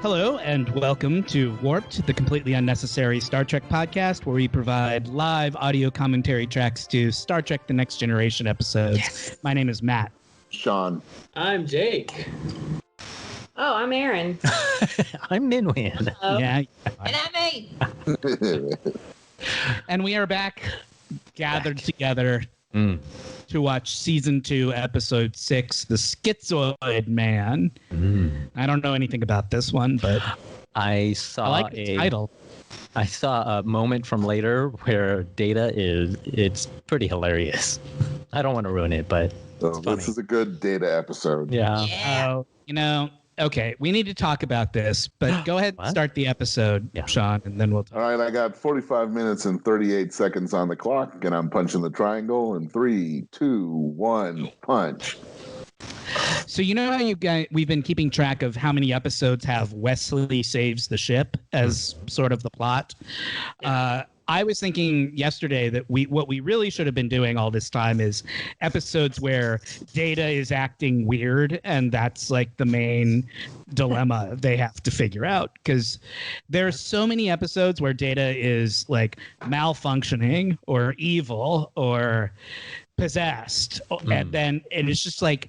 Hello, and welcome to Warped, the completely unnecessary Star Trek podcast, where we provide live audio commentary tracks to Star Trek The Next Generation episodes. Yes. My name is Matt. Sean. I'm Jake. Oh, I'm Erin. I'm Minwin. Yeah. And I'm me. And we are back, gathered together to watch Season 2, Episode 6, The Schizoid Man. I don't know anything about this one, but I like the title. I saw a moment from later where Data it's pretty hilarious. I don't want to ruin it, but it's funny. This is a good Data episode. Yeah. Okay, we need to talk about this, but go ahead and start the episode, Sean, and then we'll talk. All right, I got 45 minutes and 38 seconds on the clock, and I'm punching the triangle in 3, 2, 1, punch. So you know how we've been keeping track of how many episodes have Wesley saves the ship as sort of the plot? I was thinking yesterday that what we really should have been doing all this time is episodes where Data is acting weird, and that's like the main dilemma they have to figure out, because there's so many episodes where Data is like malfunctioning or evil or possessed, and it's just like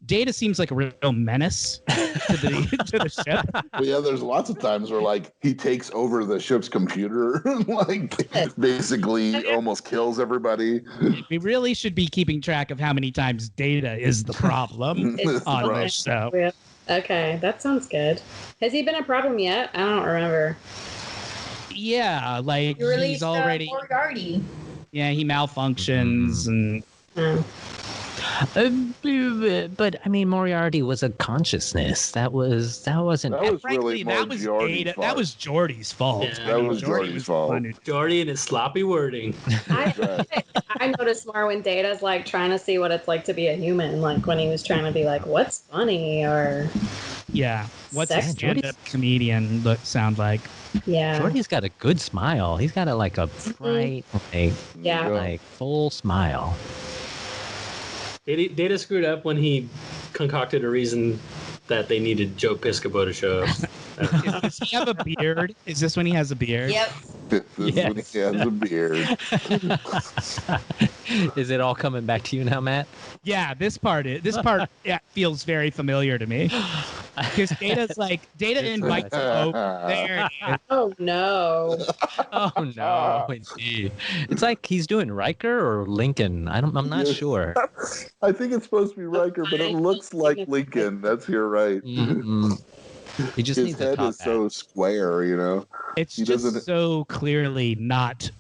Data seems like a real menace to the ship. Well, yeah, there's lots of times where like he takes over the ship's computer, like basically almost kills everybody. We really should be keeping track of how many times Data is the problem on this show. Okay, that sounds good. Has he been a problem yet? I don't remember. Yeah, like he's already Moriarty. Yeah, he malfunctions and. But I mean, Moriarty was a consciousness. That wasn't. Frankly, that was Data. That was Geordi's fault. Yeah, that was Geordi's fault. Geordi and his sloppy wording. I noticed more when Data's like trying to see what it's like to be a human, like when he was trying to be like, "What's funny?" or what's a stand-up comedian sound like? Yeah, Geordi's got a good smile. He's got a bright, full smile. Data screwed up when he concocted a reason that they needed Joe Piscopo to show up. Does he have a beard? Is this when he has a beard? Yep. This is when he has a beard. Is it all coming back to you now, Matt? Yeah, this part feels very familiar to me. Because Data invites him over there. Oh no! Oh no! Indeed, it's like he's doing Riker or Lincoln. I'm not sure. I think it's supposed to be Riker, but it looks like Lincoln. That's you're right. Mm-hmm. He just his head is so square, you know. It's just so clearly not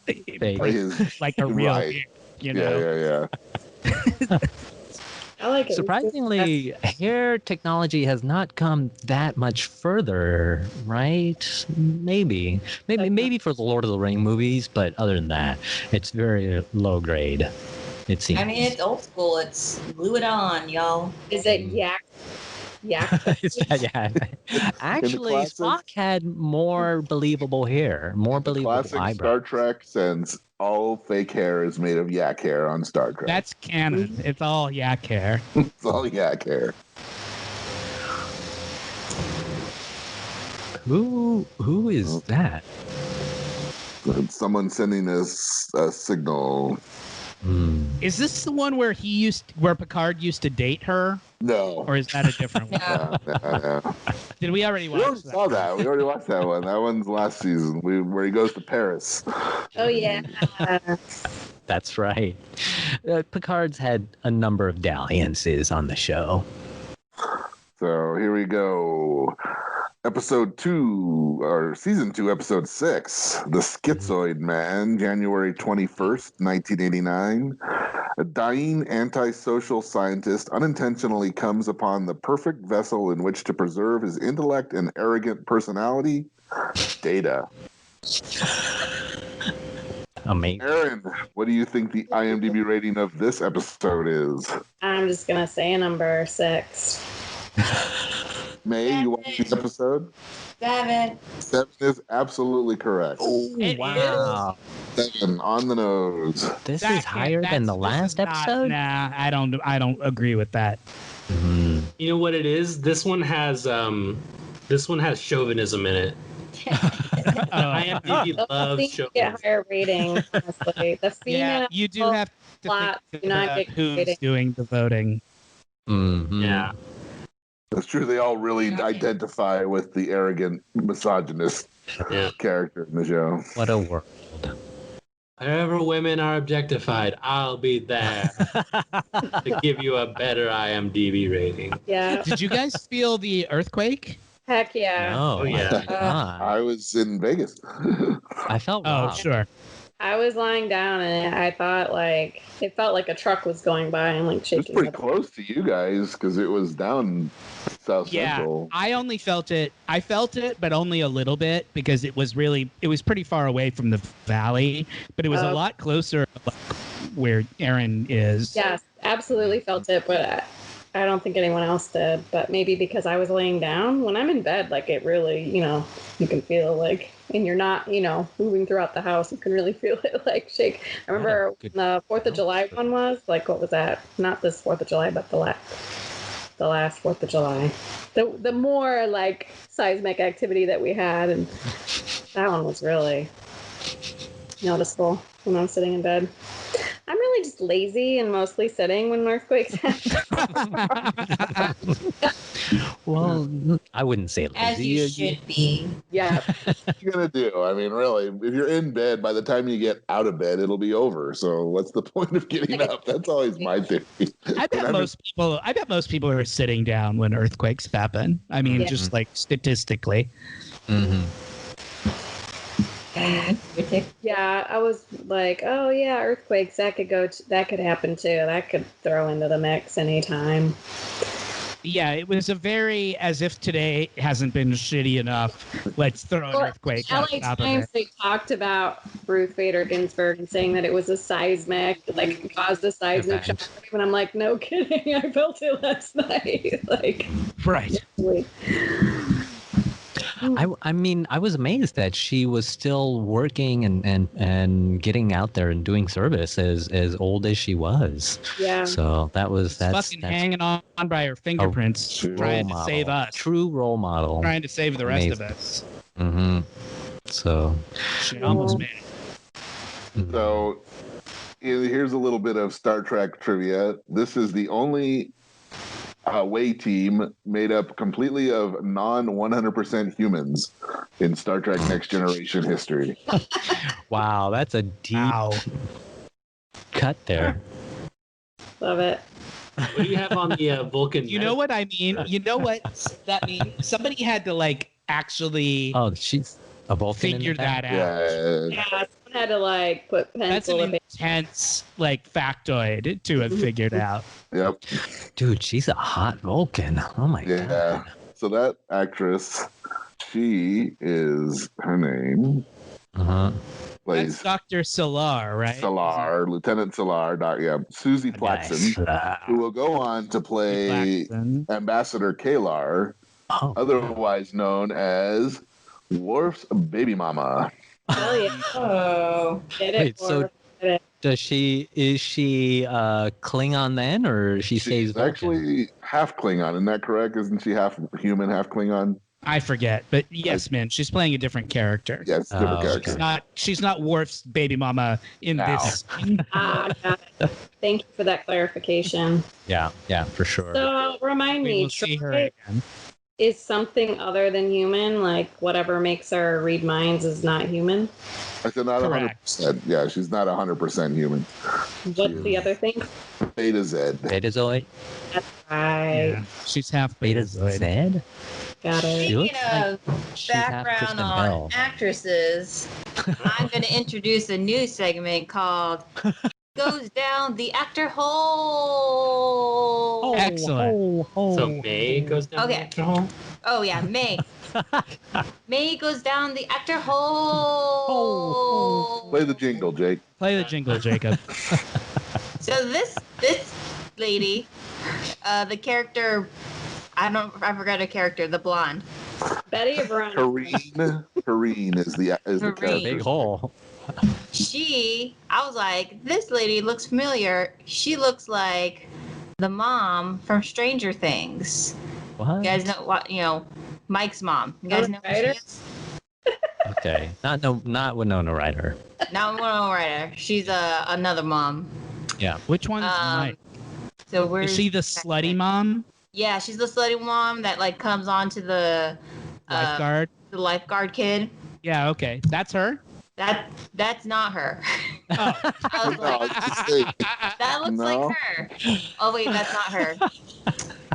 like a real, right. You know. Yeah. I like it. Surprisingly, hair technology has not come that much further, right? Maybe for the Lord of the Rings movies, but other than that, it's very low grade. It seems. I mean, it's old school. It's glue it on, y'all. Is it yak? Yeah. Actually, Spock had more believable hair, more believable classic eyebrows. Star Trek sense, all fake hair is made of yak hair on Star Trek. That's canon. It's all yak hair. It's all yak hair. Who is that? Someone sending us a signal. Is this the one where where Picard used to date her? No. Or is that a different one? No. Did we already watch that? Saw that. We already watched that one. That one's last season, where he goes to Paris. Oh, yeah. That's right. Picard's had a number of dalliances on the show. So here we go. Episode 2, or Season 2, Episode 6, The Schizoid Man, January 21st, 1989. A dying antisocial scientist unintentionally comes upon the perfect vessel in which to preserve his intellect and arrogant personality, Data. Amazing. Erin, what do you think the IMDb rating of this episode is? I'm just going to say number 6. May, you watched this episode? 7. 7 is absolutely correct. Oh, wow. 7 on the nose. This is higher than the last episode? Nah, I don't agree with that. You know what it is? This one has This one has chauvinism in it. IMDb Those loves seem to get chauvinism. higher ratings, honestly. The Yeah, female you do have to plots think do not about get who's rating. doing the voting. Mhm. Yeah. That's true. They all really identify with the arrogant misogynist Yeah. character in the show. What a world. Wherever women are objectified, I'll be there to give you a better IMDb rating. Yeah. Did you guys feel the earthquake? Heck yeah. No, Oh, yeah. I did not. I was in Vegas. I felt Oh, robbed. sure. I was lying down and I thought like it felt like a truck was going by and like It was shaking. pretty it. close to you guys because it was down South Yeah, Central. I only felt it. I felt it, but only a little bit because it was pretty far away from the valley, but it was a lot closer like, where Erin is. Yes, absolutely felt it, but I don't think anyone else did. But maybe because I was laying down. When I'm in bed, like it really, you can feel like, and you're not, moving throughout the house. You can really feel it like shake. I remember good the 4th of July one was like, what was that? Not this 4th of July, but the last 4th of July. The more like seismic activity that we had, and that one was really noticeable when I'm sitting in bed. I'm really just lazy and mostly sitting when earthquakes happen. Well, I wouldn't say lazy. As you should be. Yeah. What are you gonna do? I mean, really, if you're in bed, by the time you get out of bed, it'll be over. So what's the point of getting up? That's always my theory. I bet most people are sitting down when earthquakes happen. I mean, Yeah. just like statistically. Mhm. Yeah, I was like, oh yeah, earthquakes, that could happen too. That could throw into the mix anytime. Yeah, it was a very as if today hasn't been shitty enough. Let's throw an earthquake on LA top of Times, it. they talked about Ruth Bader Ginsburg and saying that it was a seismic, like caused a seismic shock. And I'm like, no kidding, I felt it last night. Like, Right. wait. I mean, I was amazed that she was still working and getting out there and doing service as old as she was. Yeah. So that's Fucking hanging on by her fingerprints, true trying role to save model. us, True role model. trying to save the rest of Amazing. us. Mm-hmm. So. She almost made it. So here's a little bit of Star Trek trivia. This is the only away team made up completely of non-100% humans in Star Trek Next Generation history. Wow, that's a deep Wow. cut there. Love it. What do you have on the Vulcan? You know what I mean? You know what that means? Somebody had to like actually Oh, she's a Vulcan. figure that out. Yeah. Yeah, someone had to like put That's pencil an to intense like factoid to have figured out. Yep. Dude, she's a hot Vulcan. Oh my Yeah. god. So that actress, her name Uh-huh. That's plays Dr. Solar, right? Solar, Lieutenant Solar, Susie Plaxton, who will go on to play Plaxton. Ambassador Kalar, Oh, otherwise known as Worf's baby mama. Hell yeah. Oh. Get it. Wait, so- is she Klingon then, or she stays She's Vulcan? actually half Klingon, isn't that correct? Isn't she half human, half Klingon? I forget, but yes, man, she's playing a different character. Yes, different Oh, character. She's not Worf's baby mama in Now. this. Got it. Thank you for that clarification. Yeah, for sure. So remind We me, will see her Troy again. is something other than human, like whatever makes her read minds is not human. I said not Correct. 100%. Yeah, she's not 100% human. What's the other thing? Beta Z. Betazoid? That's right. Yeah, she's half Betazoid? Betazoid. Got it. She looks Speaking of she's half background Kristen on Bell. actresses, I'm going to introduce a new segment called Goes Down the Actor Hole. Excellent. So May goes down Okay. the actor hole? Oh, yeah, May. May goes down the actor hole. Play the jingle, Jake. Play the jingle, Jacob. So this lady, the character, I forgot her character, the blonde. Betty or Veronica? Kareen is the Kareen. character. Big hole. I was like, this lady looks familiar. She looks like the mom from Stranger Things. What? You guys know what, Mike's mom. You guys know who she Ryder? is? Okay. Not Winona Ryder. Not Winona Ryder. She's another mom. Yeah. Which one's Um, Mike? So where's Is she the slutty mom? Yeah, she's the slutty mom that like comes on to the Lifeguard? the lifeguard kid. Yeah, okay. That's her? That's not her. Oh. I was No, like, it's just saying, that looks No. like her. Oh wait, that's not her.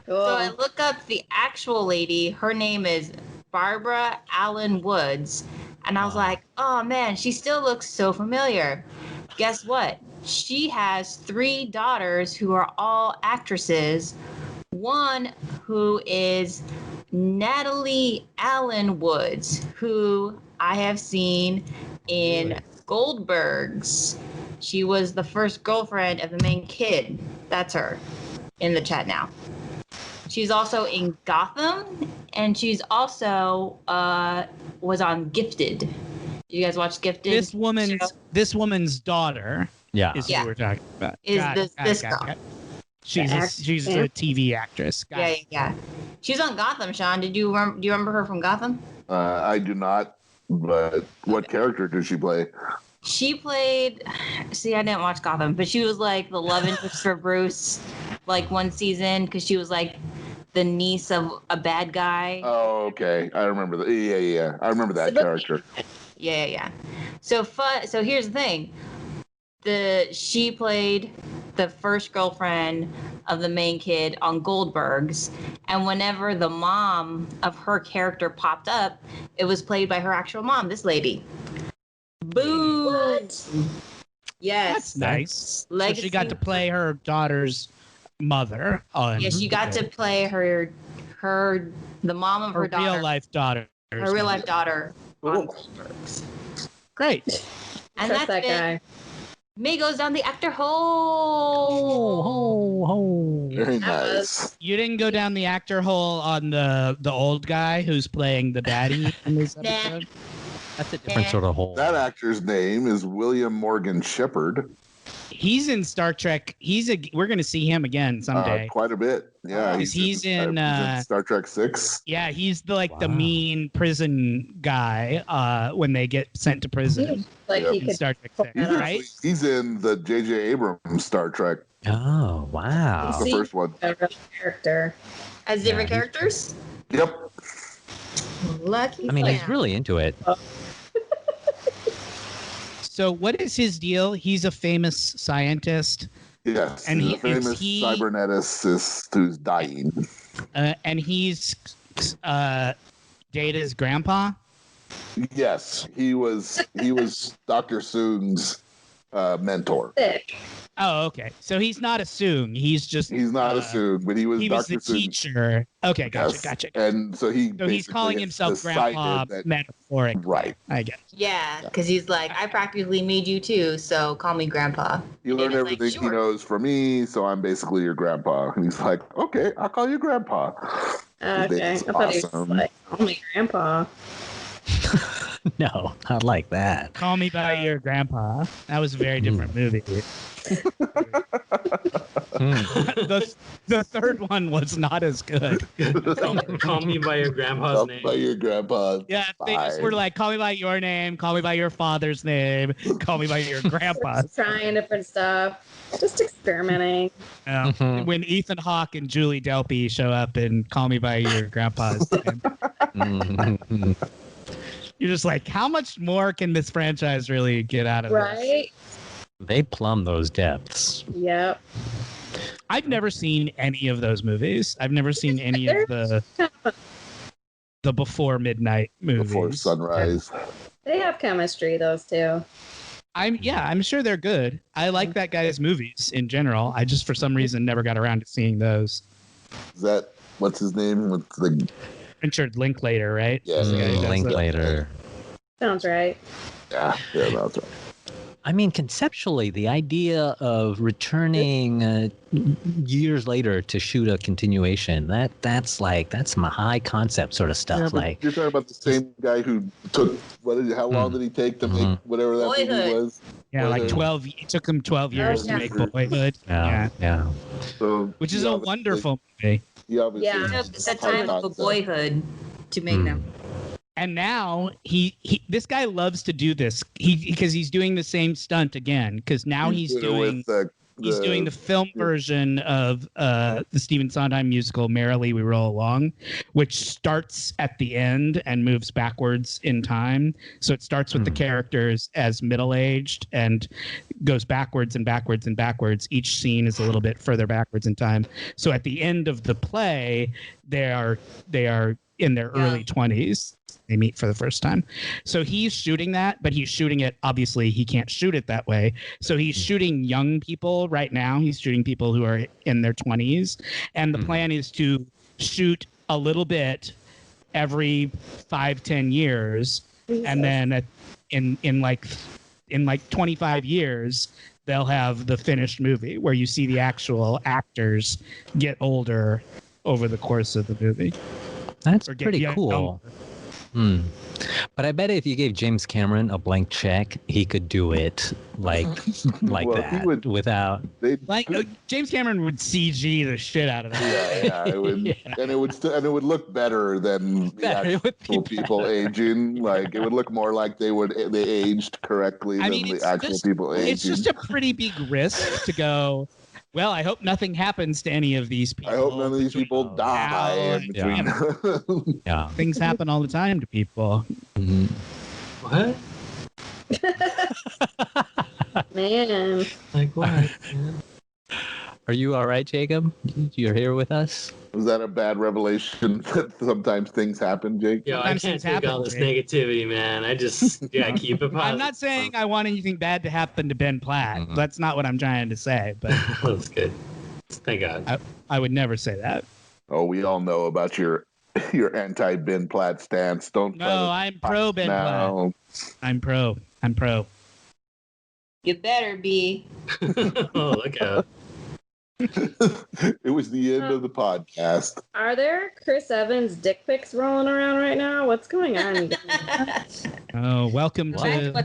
Cool. So I look up the actual lady. Her name is Barbara Allen Woods. And I was like, oh man, she still looks so familiar. Guess what? She has 3 daughters who are all actresses. One who is Natalie Allen Woods, who I have seen in Goldbergs. She was the first girlfriend of the main kid. That's her in the chat now. She's also in Gotham, and she's also was on Gifted. Did you guys watch Gifted? This woman's daughter Yeah. is Yeah. who we're talking about. Is Got this- it, got it, this got it, girl. got it. She's Yeah. a TV actress. Got Yeah, it. yeah. She's on Gotham, Sean. Do you remember her from Gotham? I do not, but what character did she play? She played. See, I didn't watch Gotham, but she was like the love interest for Bruce, like one season, because she was like the niece of a bad guy. Oh, okay. I remember that. Yeah. I remember that character. Yeah. So here's the thing. She played the first girlfriend of the main kid on Goldbergs, and whenever the mom of her character popped up, it was played by her actual mom, this lady. Boom. What? Yes. That's nice. So Legacy. she got to play her daughter's mother on Yeah, she got to play the mom of her daughter, real life daughter. her real life daughter on Cool. Goldbergs. Great. And Trust that's that it. guy. May goes down the actor hole. Very That was- nice. You didn't go down the actor hole on the old guy who's playing the daddy in this Nah. episode? That's a different sort of hole. That actor's name is William Morgan Shepherd. He's in Star Trek. We're going to see him again someday. Quite a bit. Yeah. He's in, Star Trek 6. Yeah, he's the Wow. mean prison guy when they get sent to prison Like Yep. he in could. Star Trek 6, He's right? He's in the J.J. Abrams Star Trek, Oh, wow. the See? first one. A real character. As different Yeah. characters? Yep. Lucky. I mean, he's man. really into it. So what is his deal? He's a famous scientist, Yes. And he's he- a famous is he- cyberneticist who's dying. and he's Data's grandpa. Yes. He was Dr. Soong's mentor. Sick. Oh, okay. So he's not a Soong. He's just He's not a Soong, but he was he was Dr. the Soong. teacher. Okay, gotcha, Yes. gotcha. And so he So he's calling basically himself has grandpa decided that- metaphorically. Right. I guess. Yeah, because he's like, I practically made you too, so call me grandpa. You And learn he's like, everything he "Sure." knows from me, so I'm basically your grandpa. And he's like, okay, I'll call you grandpa. Okay. I It's thought he was awesome. like, oh my grandpa. No, not like that. Call Me by Your Grandpa. That was a very different movie. Hmm. the third one was not as good. Call me by your grandpa's Call name. by your grandpa. Yeah, they just Fine. were like, call me by your name, call me by your father's name, call me by your grandpa's. Just trying different stuff. Just experimenting. Yeah. Mhm. When Ethan Hawke and Julie Delpy show up and call me by your grandpa's name, Mhm. you're just like, how much more can this franchise really get out of this? Right? They plumb those depths. Yep. I've never seen any of those movies. I've never seen any of the Before Midnight movies. Before sunrise. They have chemistry, those two. I'm sure they're good. I like that guy's movies in general. I just for some reason never got around to seeing those. Is that what's his name? What's the Richard Linklater, right? Yeah, That's the guy who does Linklater. Sounds right. yeah, that's right. I mean, conceptually, the idea of returning years later to shoot a continuation, that's some high concept sort of stuff. Yeah, but like, you're talking about the same guy who took how long did he take to make whatever that movie Boyhood. was? Yeah, like Boyhood. 12. It took him 12 years to yeah. make Boyhood. yeah. So Which is he a obviously- wonderful movie. He obviously Yeah. Took has the high time for concept. boyhood. to make them. And now he this guy loves to do this because he's doing the same stunt again because now he's doing the film version of the Stephen Sondheim musical Merrily We Roll Along, which starts at the end and moves backwards in time. So it starts with the characters as middle-aged and goes backwards and backwards and backwards. Each scene is a little bit further backwards in time. So at the end of the play, they are in their early 20s. They meet for the first time. So he's shooting that, but he's shooting it. Obviously, he can't shoot it that way. So he's shooting young people right now. He's shooting people who are in their 20s. And the plan is to shoot a little bit every 5-10 years. And then in like 25 years, they'll have the finished movie where you see the actual actors get older over the course of the movie. That's pretty cool. But I bet if you gave James Cameron a blank check, he could do it like that without. James Cameron would CG the shit out of that. Yeah, it would, and it would look better than the actual people aging. Like it would look more like they aged correctly than the actual people aging. It's just a pretty big risk to go. Well, I hope nothing happens to any of these people. I hope none of these people die in between. Yeah. Things happen all the time to people. What? Man. Like what? Man? Are you all right, Jacob? You're here with us? Was that a bad revelation that sometimes things happen, Jake? Yo, I can't take all this negativity, man. I just keep it positive. I'm not saying I want anything bad to happen to Ben Platt. That's not what I'm trying to say. But that's good. Thank God. I would never say that. Oh, we all know about your anti-Ben Platt stance. Don't. No, I'm pro Ben Platt. I'm pro. You better be. Oh, look out. It was the end of the podcast. Are there Chris Evans dick pics rolling around right now? What's going on? Oh, welcome to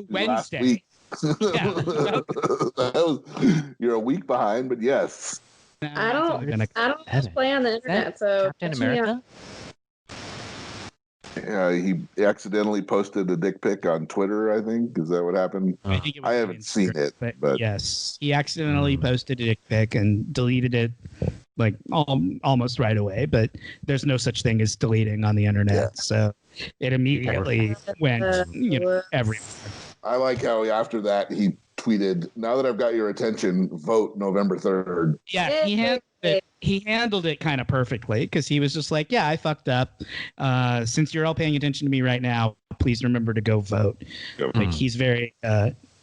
Wednesday. You're a week behind, but yes. I don't just play on the internet, so Captain America? He accidentally posted a dick pic on Twitter, I think. Is that what happened? I haven't seen it, but yes, he accidentally posted a dick pic and deleted it like almost right away. But there's no such thing as deleting on the internet, so it immediately went everywhere. I like how after that he tweeted, "Now that I've got your attention, vote November 3rd." Yeah, he handled it kind of perfectly because he was just like, yeah, I fucked up. Since you're all paying attention to me right now, please remember to go vote. Like he's very,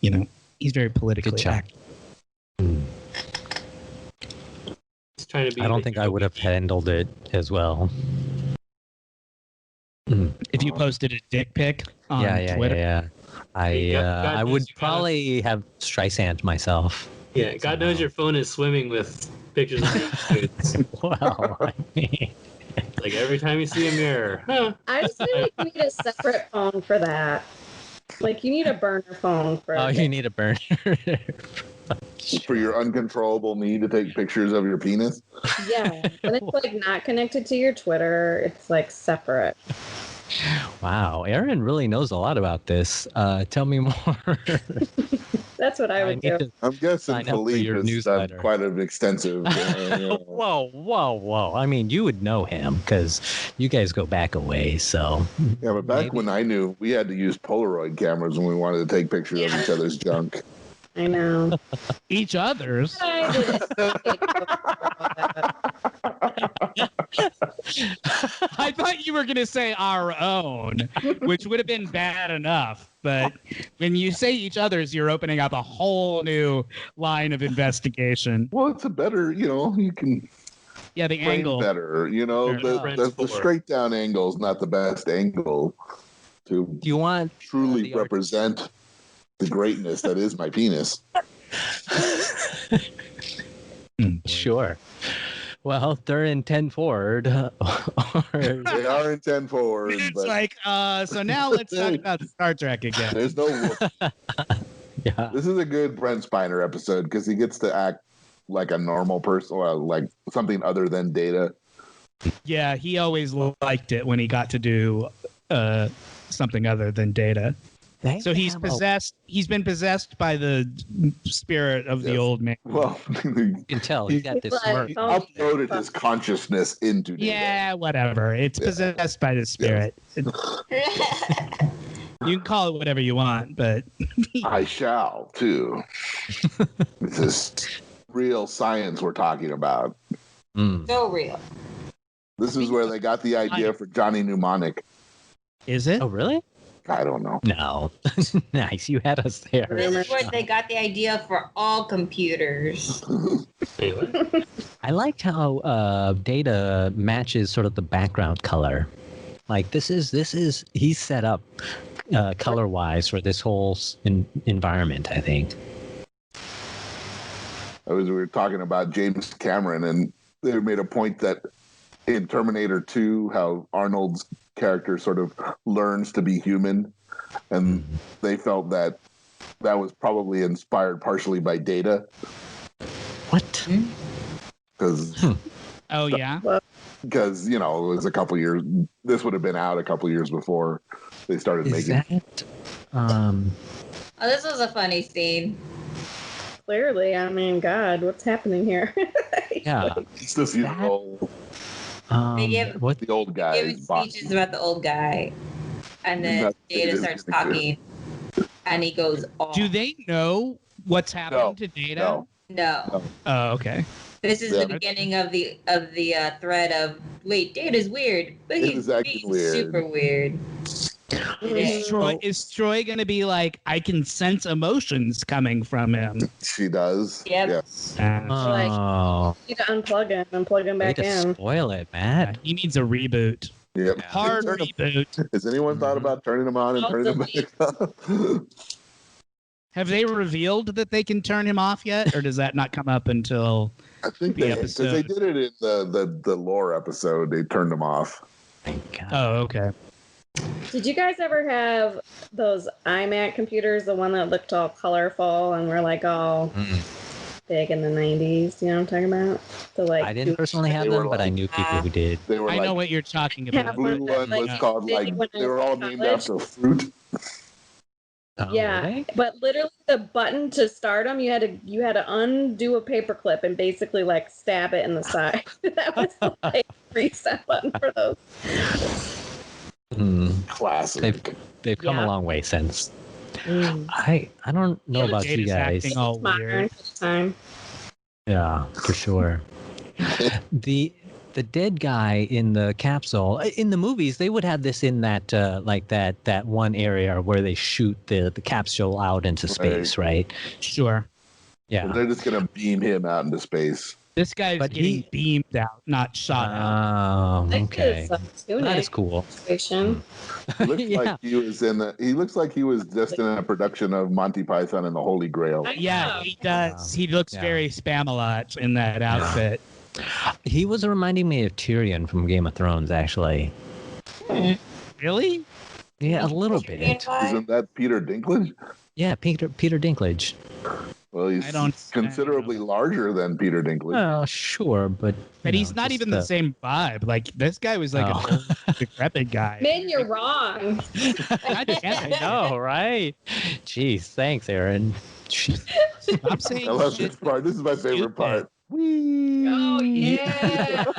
he's very politically active. He's trying to be. I don't think I would have handled it as well. If you posted a dick pic on Twitter. I would probably have Streisand myself. Yeah, God knows your phone is swimming with pictures of dudes. Well, I mean, like every time you see a mirror. Huh. I just feel like you need a separate phone for that. Like you need a burner phone for. Oh, you need a burner. For your uncontrollable need to take pictures of your penis? Yeah, and it's like not connected to your Twitter. It's like separate. Wow, Erin really knows a lot about this. Tell me more. That's what I would do. I'm guessing Philippe has done quite an extensive. Whoa! I mean, you would know him because you guys go back a ways. So yeah, but back when I knew, we had to use Polaroid cameras when we wanted to take pictures of each other's junk. I know. Each other's. I thought you were going to say our own, which would have been bad enough. But when you say each other's, you're opening up a whole new line of investigation. Well, it's a better, you can. Yeah, the angle better. The straight down angle is not the best angle to. Do you want truly represent the greatness that is my penis? Sure. Well, they're in 10 forward. They are in 10 forward. It's like, so now let's talk about Star Trek again. There's no. Yeah. This is a good Brent Spiner episode because he gets to act like a normal person, like something other than Data. Yeah, he always liked it when he got to do something other than Data. So he's possessed. He's been possessed by the spirit of the old man. Well, You can tell he's got this smirk. he uploaded his consciousness into Data. Yeah, whatever. It's possessed by the spirit. You can call it whatever you want, but I shall too. This is real science we're talking about. So real. This is where they got the idea for Johnny Mnemonic. is it? Oh, really? I don't know. No. Nice. You had us there. This is where they got the idea for all computers. Anyway. I liked how Data matches sort of the background color. Like this is he's set up color wise for this whole environment, I think. We were talking about James Cameron, and they made a point that in Terminator 2, how Arnold's character sort of learns to be human, and they felt that that was probably inspired partially by Data. What? Because Oh yeah. because it was a couple years. This would have been out a couple years before they started Is making. that? Oh, this was a funny scene. Clearly, I mean, God, what's happening here? Yeah. It's this the What? old guy. Giving speeches about the old guy, and then Not- Data starts talking, and he goes off. Do they know what's happened to Data? No, No, Oh, okay. this is Yeah. the beginning of the thread of wait, Data's weird, but Data's acting he's weird. super weird. Is Troy gonna be like, I can sense emotions coming from him? she does. Yep. Yes. Oh, You need to unplug him and plug him way back to in. spoil it, Matt. He needs a reboot. Yep. Hard reboot. Has anyone thought about turning them on and turning them back on? Have they revealed that they can turn him off yet, or does that not come up until? I think The because they episode. did it in the lore episode. They turned them off. Thank God. Oh, okay. Did you guys ever have those iMac computers, the one that looked all colorful and were like all big in the 90s? You know what I'm talking about? The like I didn't personally have They were them, but I knew people who did. They were I like know what you're talking Yeah, about. blue one like, was called like when I they were all was in named college. after fruit. Oh, yeah, really? but literally the button to start them, you had to undo a paperclip and basically like stab it in the side. That was the like reset button for those. Classic. They've come Yeah. a long way since. I don't know about you Data's guys. acting all Modern weird. for the time. Yeah, for sure. The dead guy in the capsule in the movies, they would have this in that like that one area where they shoot the capsule out into space, right? Sure. Yeah. They're just gonna beam him out into space. This guy's But getting beamed out, not shot out. Oh, Like okay. this, tunic That is cool. situation. He looks Yeah. like he was in the. He looks like he was just in a production of Monty Python and the Holy Grail. Yeah, he does. He looks Yeah. very Spamalot in that outfit. He was reminding me of Tyrion from Game of Thrones, actually. Really? Yeah, a little bit. Isn't that Peter Dinklage? Yeah, Peter Dinklage. Well, he's considerably larger than Peter Dinklage. Well, sure, but But he's not even the same vibe. Like this guy was like an old, decrepit guy. Man, you're wrong. God damn I it. know, right? Jeez, thanks, Erin. Stop saying I love shit. this part. This is my favorite Stupid. part. Whee! Oh yeah.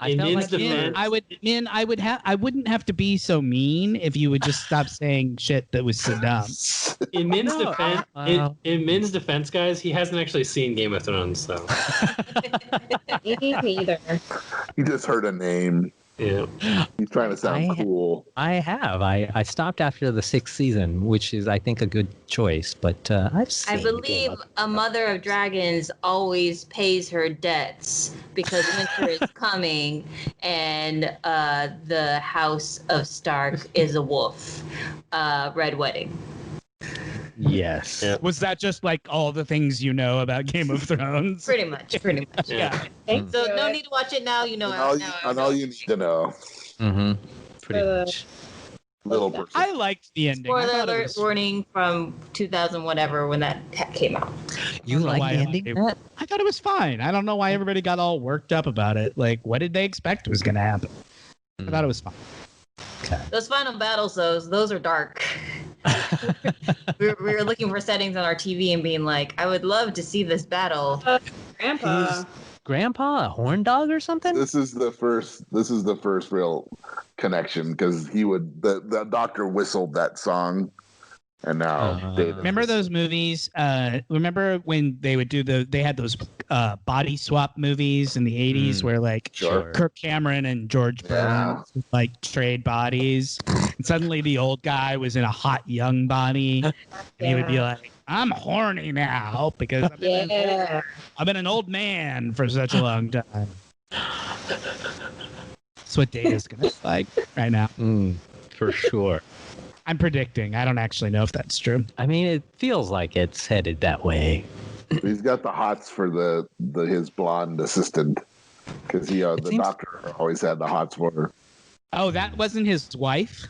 I In felt Min's like you defense- were- I wouldn't have to be so mean if you would just stop saying shit that was so dumb. In Min's No, defense, in Min's defense, guys, he hasn't actually seen Game of Thrones, so Me neither. He just heard a name. yeah. He's trying to sound I- cool. I have. I stopped after the 6th season, which is, I think, a good choice. But I've seen I believe a mother of dragons always pays her debts because winter is coming, and the House of Stark is a wolf. Red Wedding. Yes. Yeah. Was that just like all the things you know about Game of Thrones? Pretty much. Yeah. Thank So you. no need to watch it now. You know. And all you need to know. Mm-hmm. Pretty For the- much. Little person. I liked the ending. I Spoiler thought it alert was, warning from 2000 whatever when that came out. You know like why the ending, Matt? I thought it was fine. I don't know why everybody got all worked up about it. Like, what did they expect was going to happen? I thought it was fine. Okay. Those final battles, those are dark. We were looking for settings on our TV and being like, I would love to see this battle. Grandpa. Is Grandpa a horn dog or something? This is the first real connection because the doctor whistled that song, and now David. Remember those movies? Remember when they would they had those body swap movies in the 80s where like Sure. Kirk Cameron and George Burns would, like trade bodies, and suddenly the old guy was in a hot young body, and he would be like, I'm horny now because I've been an old man for such a long time. That's what Data's gonna like right now. For sure. I'm predicting. I don't actually know if that's true. I mean, it feels like it's headed that way. He's got the hots for his blonde assistant because the doctor always had the hots for her. Oh, that wasn't his wife?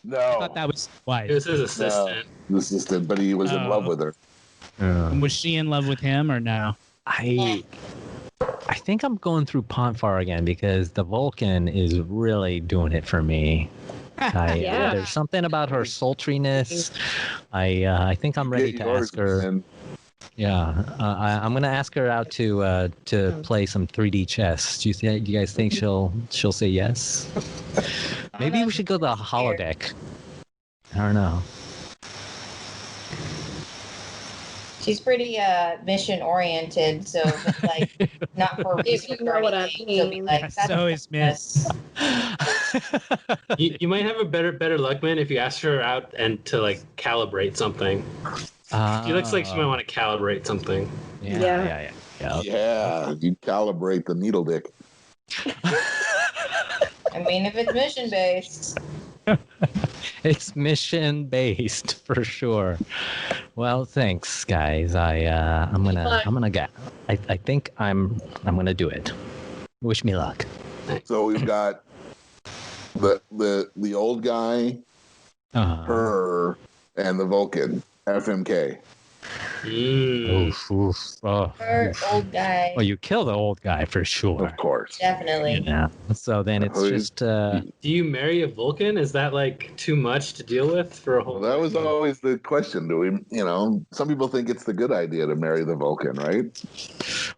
No, I thought that was his wife. It was his assistant. The assistant, but he was in love with her. Was she in love with him or no? I think I'm going through Ponfar again because the Vulcan is really doing it for me. There's something about her sultriness. I think I'm ready to ask her. Man. Yeah, I'm gonna ask her out to play some 3D chess. Do you guys think she'll say yes? Maybe we should go to the holodeck. I don't know. She's pretty mission oriented, so if it's like not for If you research know or what I anything, she'll be mean. like, that's So is Miss. You might have a better luck, man, if you ask her out and to like calibrate something. She looks like she might want to calibrate something. Yeah. Yeah, you calibrate the needle dick. I mean, if it's mission based. It's mission based for sure. Well, thanks, guys. I'm gonna get. I think I'm gonna do it. Wish me luck. So we've got the old guy, her, and the Vulcan, FMK. Old guy. Well, you kill the old guy for sure. Of course. Definitely. Yeah. So then it's just. Do you marry a Vulcan? Is that like too much to deal with for a whole? Well, that was always the question. Do we, some people think it's the good idea to marry the Vulcan, right?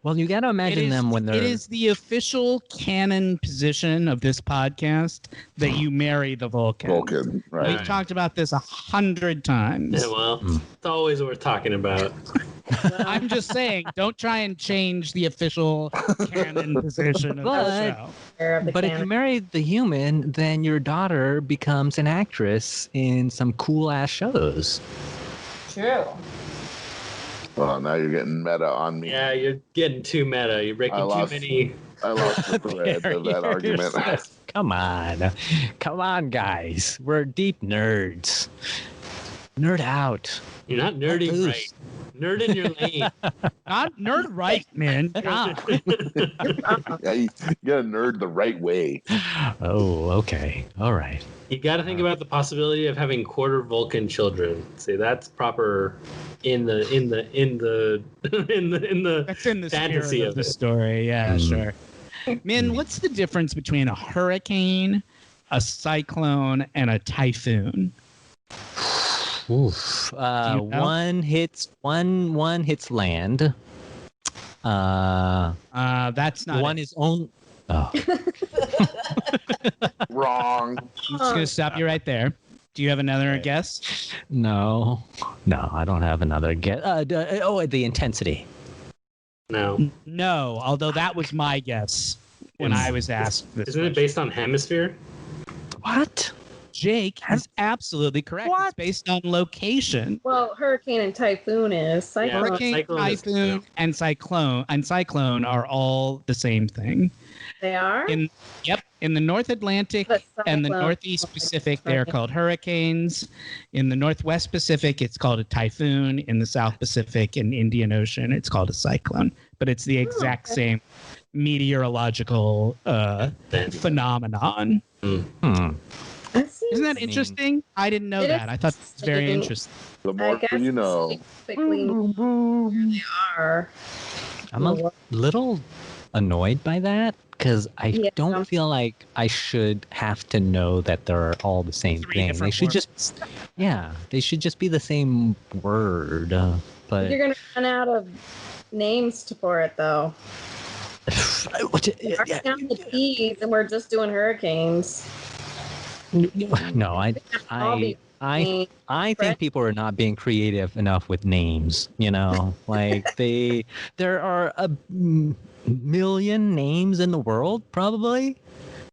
Well, you got to imagine them when they're. It is the official canon position of this podcast that you marry the Vulcan. Vulcan, right? We've talked about this 100 times. Yeah, well, it's always worth talking about. I'm just saying, don't try and change the official canon position of the show. But if you marry the human, then your daughter becomes an actress in some cool ass shows. True. Oh, now you're getting meta on me. Yeah, you're getting too meta. You're breaking too many. I lost the thread of that argument. Come on, guys. We're deep nerds. Nerd out. You're not nerding right. Nerd in your lane. Not nerd right, man. God. Yeah, you gotta nerd the right way. Oh, okay. All right. You got to think about the possibility of having quarter Vulcan children. See, that's proper in the That's in the fantasy spirit of the story. Yeah, sure. Man, what's the difference between a hurricane, a cyclone, and a typhoon? Oof. you know? One hits land. That's not one it. is on. Oh. Wrong. I'm just gonna stop you right there. Do you have another guess? No, I don't have another guess. The intensity. No. No, although that was my guess when I was asked this. Isn't it based on hemisphere? What? Jake is absolutely correct. What? It's based on location. Well, hurricane and typhoon is cyclone. Hurricane, cyclone is- typhoon, and cyclone are all the same thing. They are. In the North Atlantic But and the cyclone- Northeast Pacific, they are called hurricanes. In the Northwest Pacific, it's called a typhoon. In the South Pacific and Indian Ocean, it's called a cyclone. But it's the exact same meteorological phenomenon. Hmm. I see. Isn't that I mean- interesting? I didn't know It that. is I thought it was very interesting. interesting. The I more guess you know. quickly Boom, boom. are. I'm a little annoyed by that because I Yeah. don't feel like I should have to know that they're all the same 3 thing. They different should words. just, yeah, they should just be the same word. But You're gonna run out of names for it though. We're yeah, down the T's and we're just doing hurricanes. no, All these names. I think people are not being creative enough with names. You know, like there are a million names in the world, probably.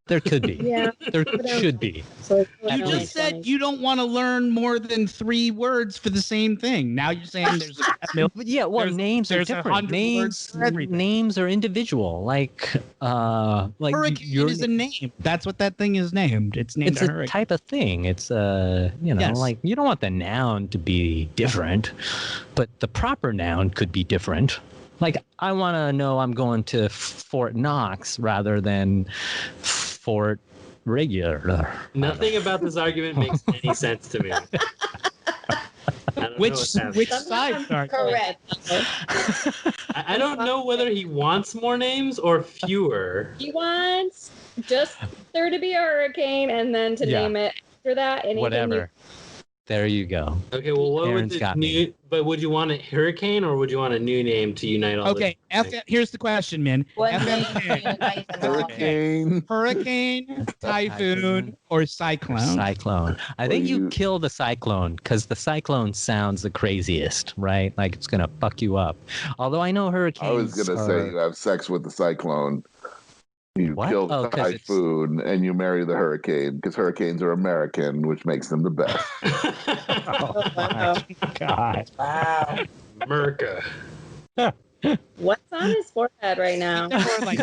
There could be. Yeah. There should be. So it's You only just said 20. you don't want to learn more than 3 words for the same thing. Now you're saying there's a million. But yeah, well, There's- names are there's different. 100 words for everything. Names are individual. Like Hurricane is a name. That's what that thing is named. It's named it's a a hurricane. type of thing. It's Yes. like you don't want the noun to be different, but the proper noun could be different. Like I want to know I'm going to Fort Knox rather than Fort Regular. Nothing about this argument makes any sense to me. I don't know Which what's happening. which side are Correct. I don't know whether he wants more names or fewer. He wants just there to be a hurricane and then to Yeah. name it after that. Anything Whatever. There you go. Okay, well, what Erin's would the got new? But would you want a hurricane or would you want a new name to unite all? Okay, here's the question, Min. One FMK, name unites them all. Hurricane. hurricane, typhoon, or cyclone? Cyclone. I think you you- kill the cyclone because the cyclone sounds the craziest, right? Like it's gonna fuck you up. Although I know hurricanes. I was going to say you have sex with the cyclone. You What? kill the Oh, 'cause it's- typhoon and you marry the hurricane because hurricanes are American, which makes them the best. Oh Wow. my god. Wow. Merca. What's on his forehead right now? More like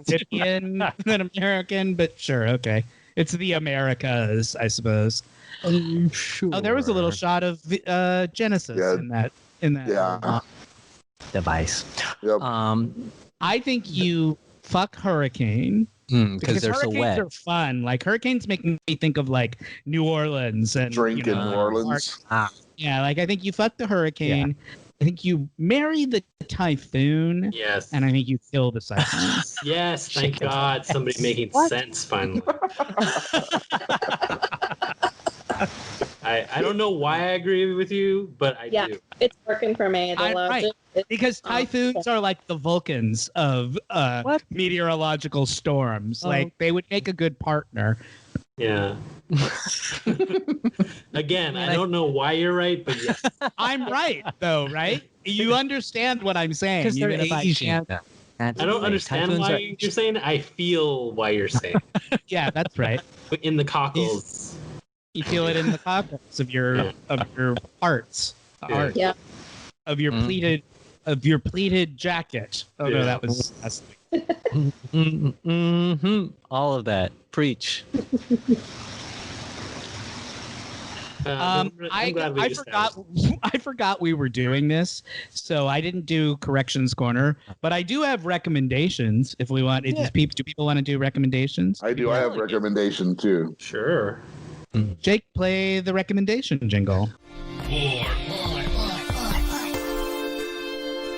Caribbean than American, but sure, okay. It's the Americas, I suppose. Sure. Oh, there was a little shot of Genesis Yeah. in that. Yeah. device. Yep. I think you fuck hurricane Because they're so hurricanes wet. are fun. Like hurricanes make me think of like New Orleans and Drink you in know, New Orleans. Yeah, like I think you fuck the hurricane. I think you marry the typhoon, Yes. and I think you kill the cyclone. Yes, thank Shake it. God somebody making What? sense finally. I don't know why I agree with you, but I Yeah. do. It's working for me. The I'm logic is- Because typhoons are like the Vulcans of What? meteorological storms. Oh. Like they would make a good partner. Yeah. Again, I don't know why you're right, but yes. I'm right, though, right? You understand what I'm saying. Because they're even if I Asian. can't- I don't understand why you're saying it. I feel why you're saying it. Yeah, that's right. But in the cockles. You feel it in the pockets of your hearts. The Yeah. heart Yeah. of your pleated jacket. Oh no, Yeah. that was that's, All of that. Preach. I'm glad we I established. forgot I forgot we were doing this, so I didn't do corrections corner. But I do have recommendations. If we want, Yeah. do people want to do recommendations? I do. I have recommendation too. Sure. Jake, play the recommendation jingle.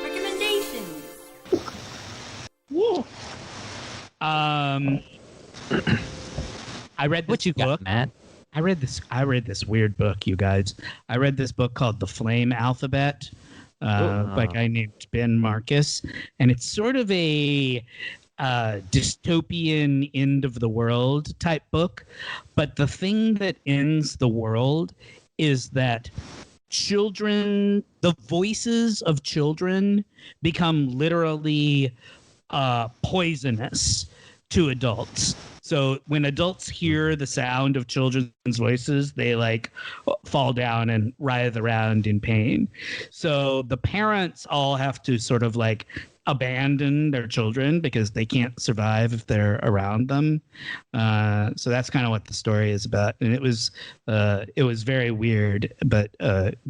Recommendations. Yeah. I read this What you book. got, Matt? I read this weird book, you guys. I read this book called The Flame Alphabet by a guy named Ben Marcus, and it's sort of a dystopian end of the world type book. But the thing that ends the world is that children, the voices of children, become literally poisonous to adults. So when adults hear the sound of children's voices, they like fall down and writhe around in pain. So the parents all have to sort of like abandon their children because they can't survive if they're around them. So that's kind of what the story is about. And it was very weird, but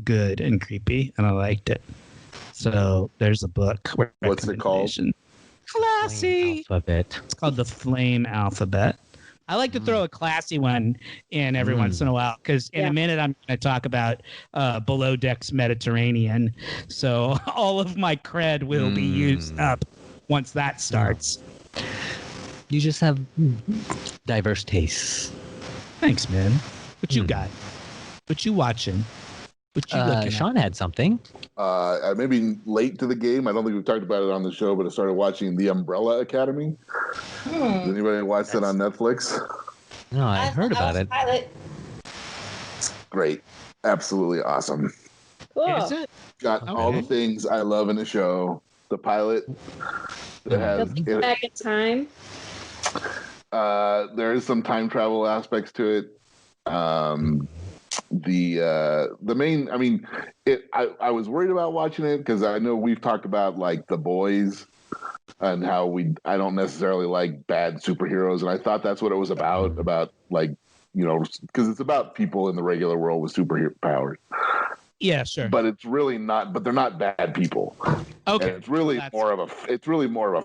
good and creepy, and I liked it. So there's a book. What's it called? recommendation. Classy. Alphabet. It's called The Flame Alphabet I like to throw a classy one in every once in a while because in a minute I'm going to talk about Below Decks Mediterranean. So all of my cred will be used up once that starts. You just have diverse tastes. Thanks, man. What you got? What you watching? What you looking Sean had something. I may be late to the game. I don't think we've talked about it on the show, but I started watching The Umbrella Academy. Does anybody watch that on Netflix? No, I heard about it. Pilot. Great. Absolutely awesome. Cool. Is it? Got all the things I love in a show. The pilot that has Back in time. there is some time travel aspects to it. The main, I mean, I was worried about watching it because I know we've talked about like The Boys and how I don't necessarily like bad superheroes, and I thought that's what it was about like, you know, because it's about people in the regular world with superhero powers. Yeah, sure. But it's really not. But they're not bad people. Okay. And it's really more of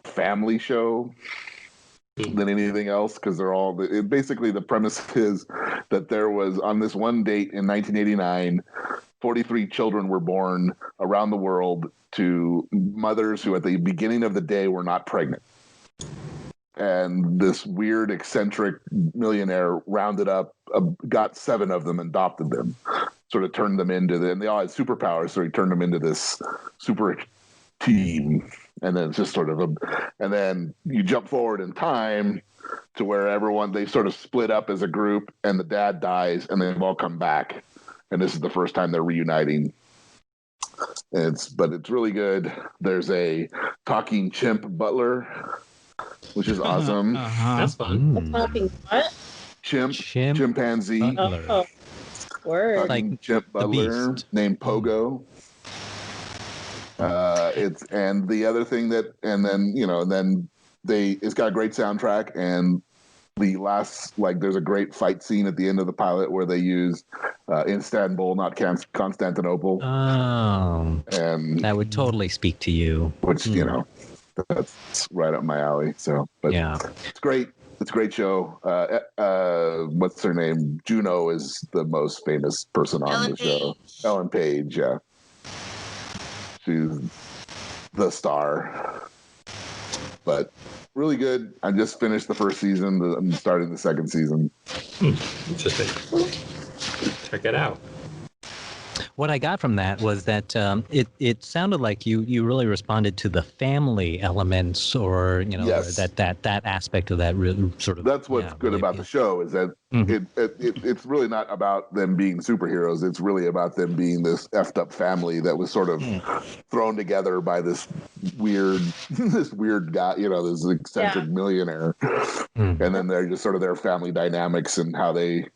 a family show than anything else, because they're all basically the premise is that there was on this one date in 1989 43 children were born around the world to mothers who at the beginning of the day were not pregnant, and this weird eccentric millionaire rounded up got 7 of them, adopted them, sort of turned them into and they all had superpowers, so he turned them into this super team. And then it's just sort of and then you jump forward in time to where they sort of split up as a group, and the dad dies, and they've all come back, and this is the first time they're reuniting. But it's really good. There's a talking chimp butler, which is awesome. That's fun. Talking what? Chimpanzee. Butler. Word. Talking Like chimp butler beast. named Pogo. And the other thing it's got a great soundtrack, and the last, there's a great fight scene at the end of the pilot where they use Istanbul, not Constantinople. Oh, And that would totally speak to you. which, that's right up my alley. So, but Yeah. it's great. It's a great show. What's her name? Juno is the most famous person on Ellen the show. Page. Ellen Page, yeah. She's the star. But really good. I just finished the first season. I'm starting the second season. Interesting. Check it out. What I got from that was that it sounded like you really responded to the family elements, or Yes. that aspect of that really sort of. That's what's good really about the show, is that it's really not about them being superheroes. It's really about them being this effed up family that was sort of thrown together by this weird guy, this eccentric millionaire. And then they're just sort of their family dynamics and how they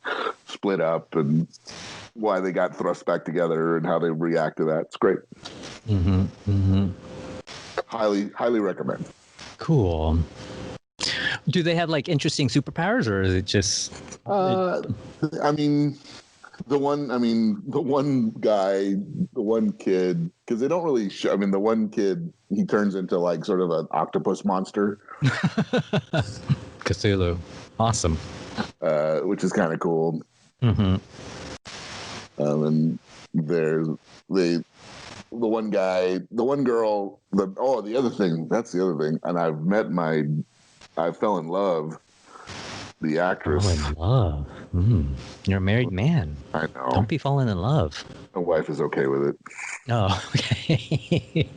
split up and why they got thrust back together and how they react to that. It's great. Highly recommend. Cool. Do they have interesting superpowers, or is it just? I mean, the one guy, the one kid, because they don't really show. I mean, the one kid, he turns into sort of an octopus monster, Cthulhu. Awesome. which is kind of cool. And there's the one guy, the one girl, the other thing, that's the other thing. And I fell in love. The actress. Fall in love. You're a married man. I know. Don't be falling in love. My wife is okay with it. Oh, okay.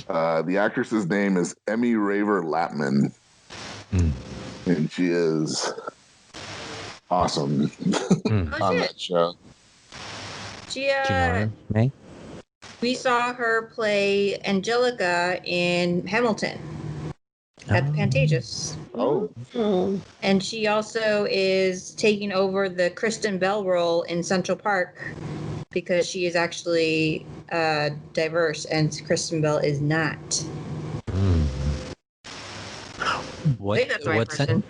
The actress's name is Emmy Raver Lapman. And she is awesome on that show. She, Do you know her, May? we saw her play Angelica in Hamilton at the Pantages. Oh, And she also is taking over the Kristen Bell role in Central Park because she is actually diverse and Kristen Bell is not. I think that's the right person.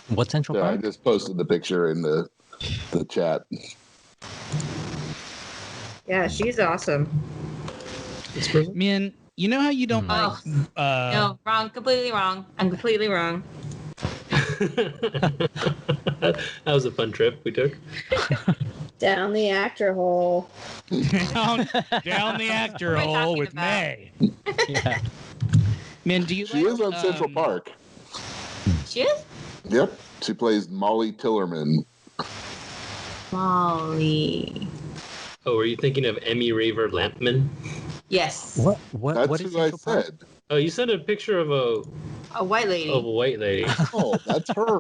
What Central yeah, I Park? just posted the picture in the chat. Yeah, she's awesome. Man, you know how you don't like No, wrong. Completely wrong. I'm completely wrong. That was a fun trip we took. Down the actor hole. down the actor What am I hole talking with about? May. Yeah. Man, do you She like, is on Central Park. She is? Yep. She plays Molly Tillerman. Molly. Oh, were you thinking of Emmy Raver Lampman? Yes. What That's is who I Central Park? said. Oh, you sent a picture of A white lady. a white lady. Oh, that's her.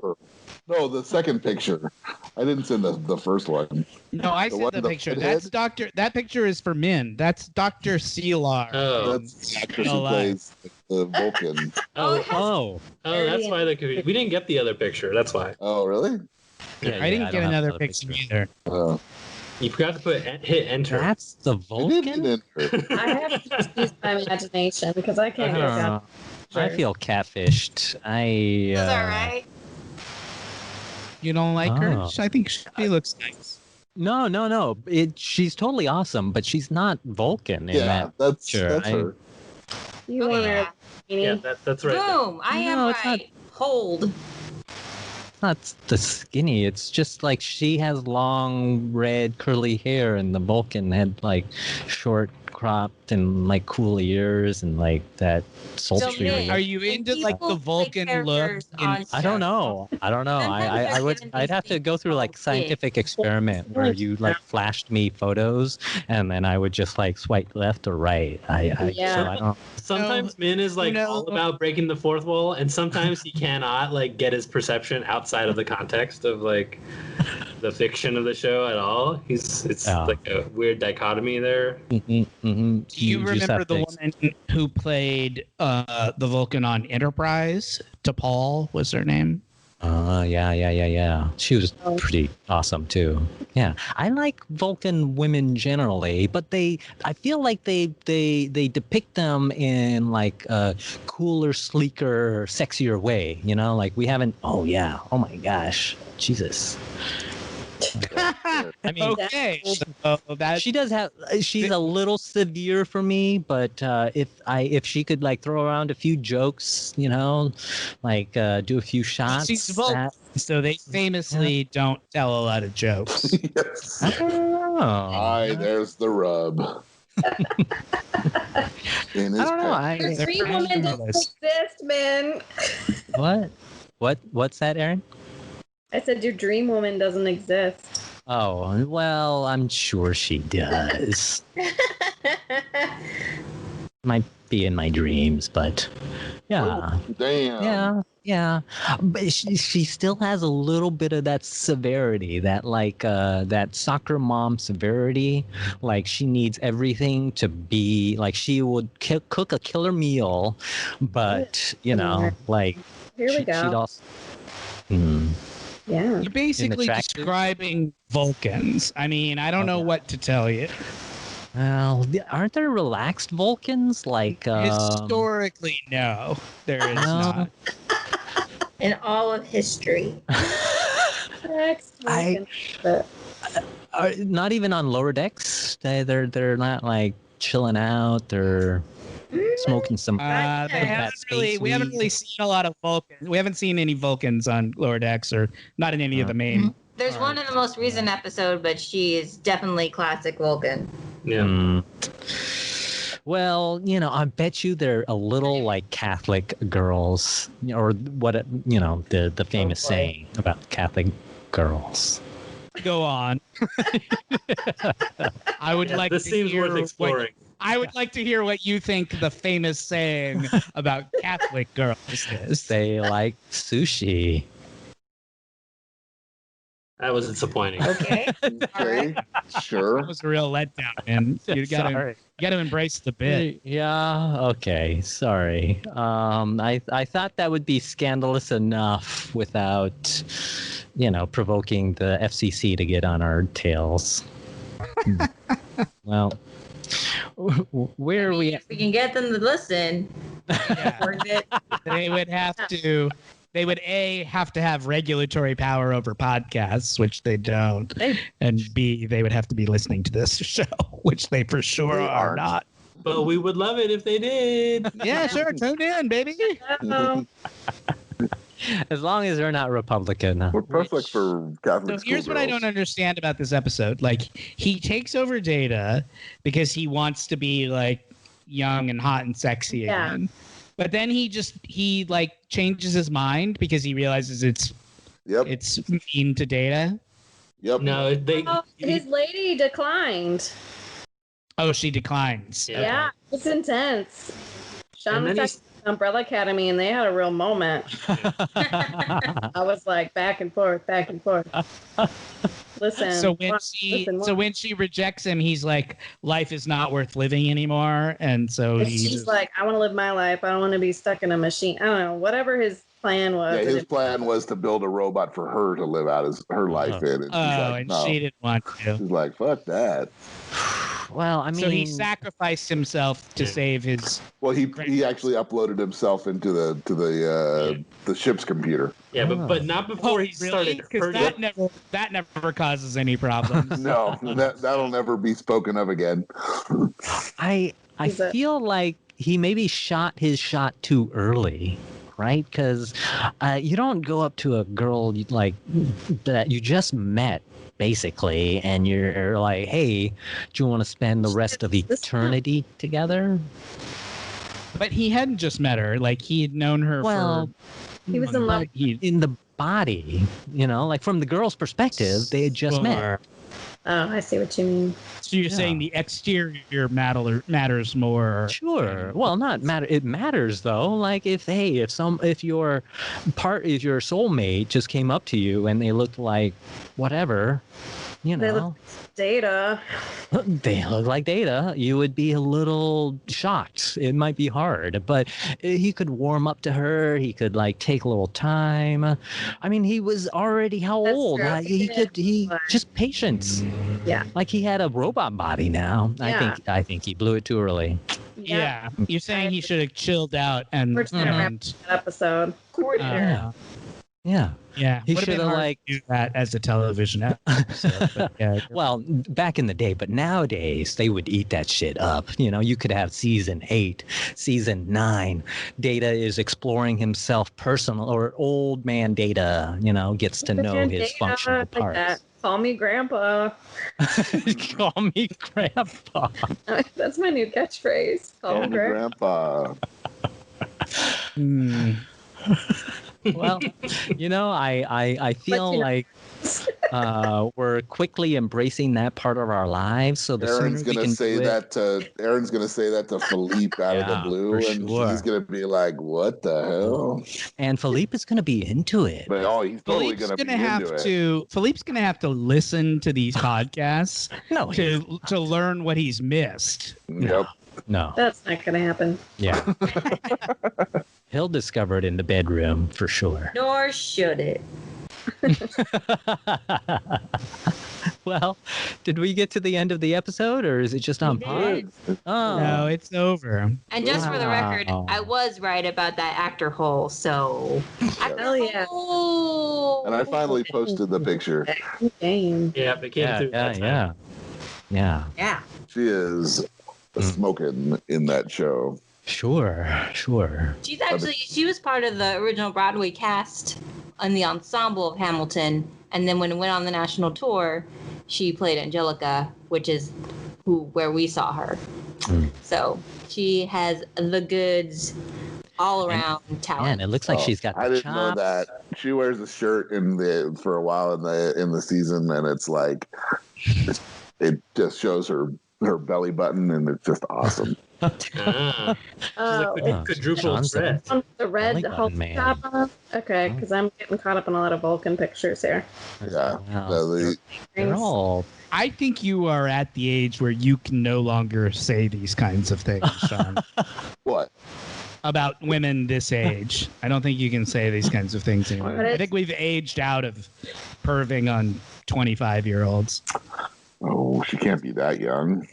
No, the second picture. I didn't send the first one. No, I The said one the with the picture. redhead? That's Doctor. That picture is for men. That's Dr. Seelar. Oh. That's the actress real who life. plays the Vulcan. Oh, it has Oh, That's why we didn't get the other picture. That's why. Oh, really? yeah, I didn't don't get have another another picture either. You forgot to hit enter. That's the I didn't Vulcan. enter. I have to just use my imagination because I can't I get don't down. know. I feel catfished. It's all right. You don't like her? Oh. I think she looks nice. No. She's totally awesome, but she's not Vulcan in Yeah, that. that's picture. her. You Oh, want yeah. her Yeah, bikini? that's right. there. Boom. I am No, it's not- right. Hold. It's not the skinny. It's just like she has long red curly hair, and the Vulcan had like short cropped and like cool ears and like that sultry. Nick, Are you when into like the people play Vulcan look? characters on I don't shows, know. Sometimes they're given I'd these have to things go through like called scientific experiment where you like flashed me photos and then I would just like swipe left or right. So I don't. Sometimes Min is like all about breaking the fourth wall, and sometimes he cannot like get his perception outside of the context of like the fiction of the show at all. It's like a weird dichotomy there. Do you just remember have the to woman who played the Vulcan on Enterprise? T'Pol was her name. Yeah. She was pretty awesome too. Yeah, I like Vulcan women generally, but I feel like they depict them in like a cooler, sleeker, sexier way. You know, like we haven't. Oh yeah. Oh my gosh. Jesus. I mean, okay. So She does have. She's a little severe for me, but if she could like throw around a few jokes, you know, like do a few shots. she's Vulcan, so they famously don't tell a lot of jokes. Yes. I don't know. Aye, there's the rub. In his I don't know. pants. The Dream Woman doesn't exist, man. What's that, Erin? I said your Dream Woman doesn't exist. Oh, well, I'm sure she does. Might be in my dreams, but yeah. Damn. Yeah. But she still has a little bit of that severity, that like that soccer mom severity. Like she needs everything to be like she would cook a killer meal, but you know, like Here we go. she'd also. Yeah. You're basically Inattractive? describing Vulcans. I mean, I don't know what to tell you. Well, aren't there relaxed Vulcans? Like Historically, no, there is not. in all of history. Not even on lower decks. They're not like chilling out. They're smoking some. We haven't really seen a lot of Vulcans. We haven't seen any Vulcans on lower decks or not in any of the main. There's one in the most recent episode, but she is definitely classic Vulcan. Yeah. Well, you know, I bet you they're a little like Catholic girls, or what the famous saying about Catholic girls. Go on. I would like. This to seems hear worth exploring. I would like to hear what you think the famous saying about Catholic girls is. They like sushi. That was disappointing. Okay. Okay, sure. That was a real letdown, and you got to embrace the bit. Yeah. Okay. Sorry. I thought that would be scandalous enough without, provoking the FCC to get on our tails. Well, where are we? If we can get them to listen, worth it. They would have to. They would have to have regulatory power over podcasts, which they don't, and B, they would have to be listening to this show, which they for sure are not. But we would love it if they did. Yeah, sure. Tune in, baby. As long as they're not Republican. We're perfect for Catholic So school here's what I girls. don't understand about this episode. Like, he takes over Data because he wants to be like young and hot and sexy Yeah. again. But then he like changes his mind because he realizes it's mean to Data. Yep. No, His lady declined. Oh, she declines. Yeah. Yeah, it's intense. Sean And was then at Umbrella Academy, and they had a real moment. I was like back and forth, back and forth. Listen. So when she rejects him, he's like, life is not worth living anymore, and so she's like, I want to live my life. I don't want to be stuck in a machine. I don't know, whatever his plan was. Yeah, his plan was to build a robot for her to live out her life in. And she's like, and no. she didn't want to. She's like, fuck that. Well, I mean, so he sacrificed himself to save his. Well, he actually uploaded himself into the ship's computer. Yeah, but not before he started because hurting. that never causes any problems. No, that'll never be spoken of again. I feel like he maybe shot his shot too early. Right? Because you don't go up to a girl like that you just met, basically, and you're like, hey, do you want to spend the rest of eternity together? But he hadn't just met her. Like, he had known her for... He was in love. In the body, like from the girl's perspective, they had just met. Oh, I see what you mean. So you're saying the exterior matters more? Sure. Well, not matter. It matters though. Like if your soulmate just came up to you and they looked like whatever, They look like Data. They look like Data. You would be a little shocked. It might be hard, but he could warm up to her. He could like take a little time. I mean, he was already how That's old? true. He just patience. Yeah. Like he had a robot body now. Yeah. I think he blew it too early. Yeah. You're saying he should have chilled out and. We're trying to wrap that episode. Yeah. He should have like do that as a television episode. But yeah. Well, back in the day, but nowadays they would eat that shit up. You could have season 8, season 9. Data is exploring himself personal, or old man Data, gets to know his functional parts. Call me Grandpa. Call me Grandpa. That's my new catchphrase. Call me Grandpa. Well, I feel like we're quickly embracing that part of our lives. So the Erin's sooner gonna we can say do that to Philippe out of the blue, and he's gonna be like, "What the hell?" And Philippe is gonna be into it. But he's totally gonna be into it. Philippe's gonna have to listen to these podcasts to learn what he's missed. Yep. No. That's not gonna happen. Yeah. He'll discover it in the bedroom for sure. Nor should it. Well, did we get to the end of the episode, or is it just on pause? Oh. No, it's over. And just for the record, I was right about that actor hole. So, Hell yeah. And I finally posted the picture. Yeah, they came through. Yeah. She is smoking in that show. Sure. She was part of the original Broadway cast on the ensemble of Hamilton, and then when it went on the national tour, she played Angelica, which is where we saw her. So she has the goods all around talent. Man, it looks like she's got the I didn't chops. know that. She wears a shirt for a while in the season, and it's like it just shows her belly button, and it's just awesome. Quadruple threat. The red whole top on. Okay, because I'm getting caught up in a lot of Vulcan pictures here. Yeah. They're all. I think you are at the age where you can no longer say these kinds of things, Sean. What? About women this age. I don't think you can say these kinds of things anymore. I think we've aged out of perving on 25-year-olds. Oh, she can't be that young.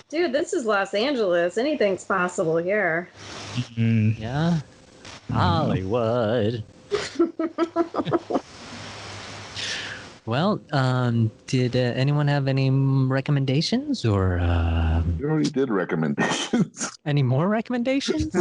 Dude, this is Los Angeles. Anything's possible here. Yeah. Well, did anyone have any recommendations or You already did recommendations. any more recommendations?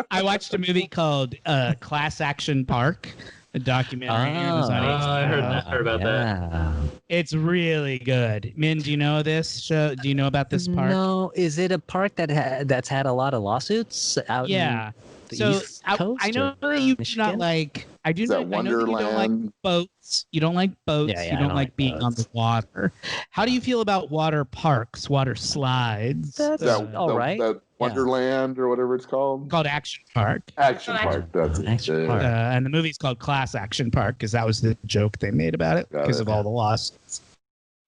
I watched a movie called Class Action Park, a documentary. It was on I HBO. heard about that. It's really good. Min, do you know this show? Do you know about this park? No, is it a park that's had a lot of lawsuits out? Yeah. In the So East Coast, I know or that you do Michigan? not like. I do Is not. that I know that you don't like Wonderland? boats. You don't like boats. Yeah, you I don't don't like like being on the boats. water. How do you feel about water parks, water slides? That's all right. That Wonderland or whatever it's called. Called Action Park. Action Park. That's it. Action Yeah. Park. And the movie's called Class Action Park because that was the joke they made about it Got because it. of all the lawsuits.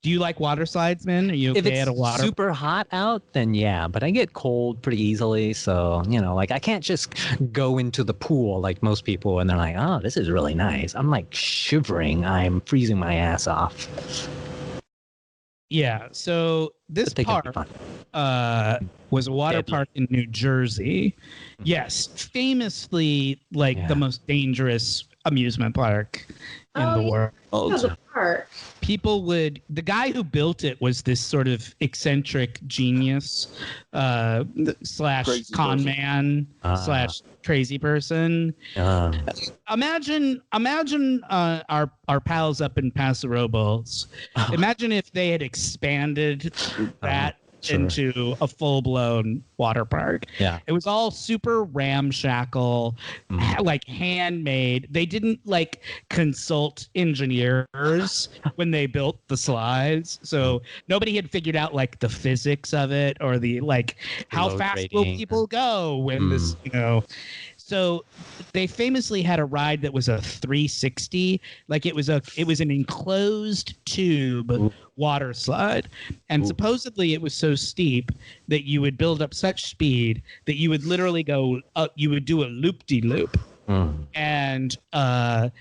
Do you like water slides, man? Are you If okay it's at a water? super hot out, then yeah, but I get cold pretty easily. So, like I can't just go into the pool like most people and they're like, oh, this is really nice. I'm like shivering. I'm freezing my ass off. Yeah. So this But they can be park fun. was a water Deadly. park in New Jersey. Yes, famously like Yeah. the most dangerous amusement park in Oh, the yeah. world. That was a park. The guy who built it was this sort of eccentric genius slash Crazy con person. man slash crazy person. Imagine our pals up in Paso Robles. Imagine if they had expanded that Sure. into a full-blown water park. Yeah. It was all super ramshackle, like handmade. They didn't like consult engineers when they built the slides. So nobody had figured out like the physics of it or the like how Load fast will rating. people go when this, So they famously had a ride that was a 360, like it was an enclosed tube water slide, and supposedly it was so steep that you would build up such speed that you would literally go up, you would do a loop-de-loop, and they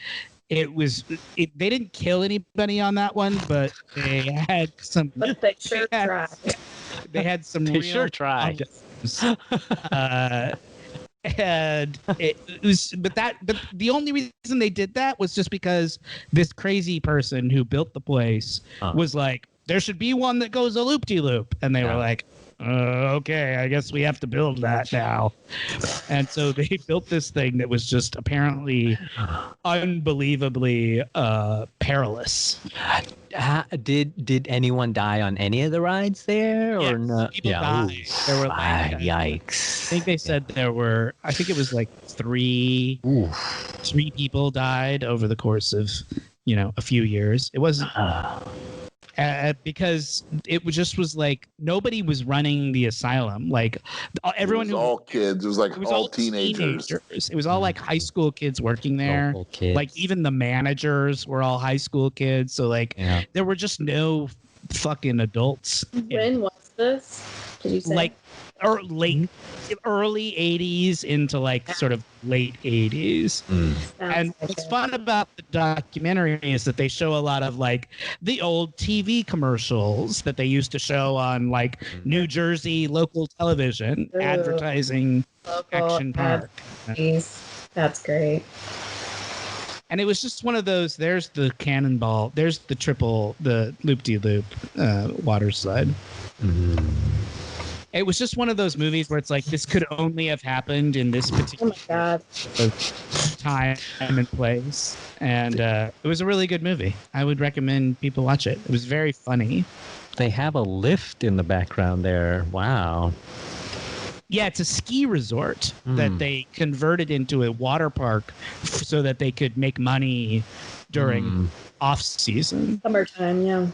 didn't kill anybody on that one, but they had some. But they sure tried. They had some. They real sure tried. And it was, but the only reason they did that was just because this crazy person who built the place was like, there should be one that goes a loop-de-loop, and they were like, okay, I guess we have to build that now. And so they built this thing that was just apparently unbelievably perilous. Did anyone die on any of the rides there, or Yes, no? people died. There were like, yikes. I think they said there were. I think it was like three people died over the course of a few years. It wasn't because it was like nobody was running the asylum. Like everyone It was all kids. It was like all teenagers. It was all like high school kids working there. Local kids. Like even the managers were all high school kids. So like there were just no fucking adults. When was this? Did you say? Like early 80s into like sort of late 80s. And what's fun about the documentary is that they show a lot of like the old TV commercials that they used to show on like New Jersey local television advertising Action Park. That's great. And it was just one of those, there's the cannonball, there's the loop-de-loop water slide. It was just one of those movies where it's like, this could only have happened in this particular time and place. And it was a really good movie. I would recommend people watch it. It was very funny. They have a lift in the background there. Wow. Yeah, it's a ski resort that they converted into a water park so that they could make money during off-season. Summertime, yeah.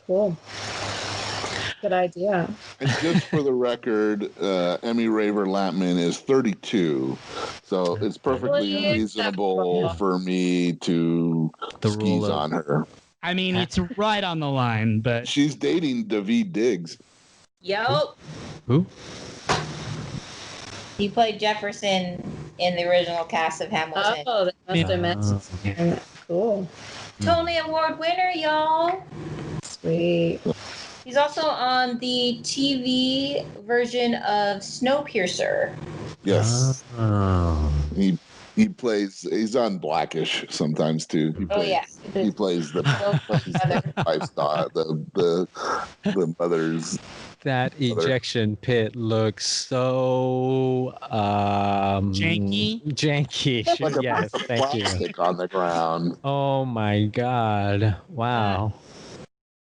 Cool. Good idea. And just for the record, Emmy Raver Latman is 32, so it's perfectly reasonable for me to skis on her. I mean, it's right on the line, but she's dating Daveed Diggs. Yo. Who? He played Jefferson in the original cast of Hamilton. Oh, they must have met. Cool. Tony Award winner, y'all. Sweet. He's also on the TV version of Snowpiercer. Yes. Oh. He He's on Blackish sometimes too. He plays the lifestyle, the mother's. That ejection pit looks so janky. Janky. Yes, thank you. Plastic on the ground. Oh my God! Wow.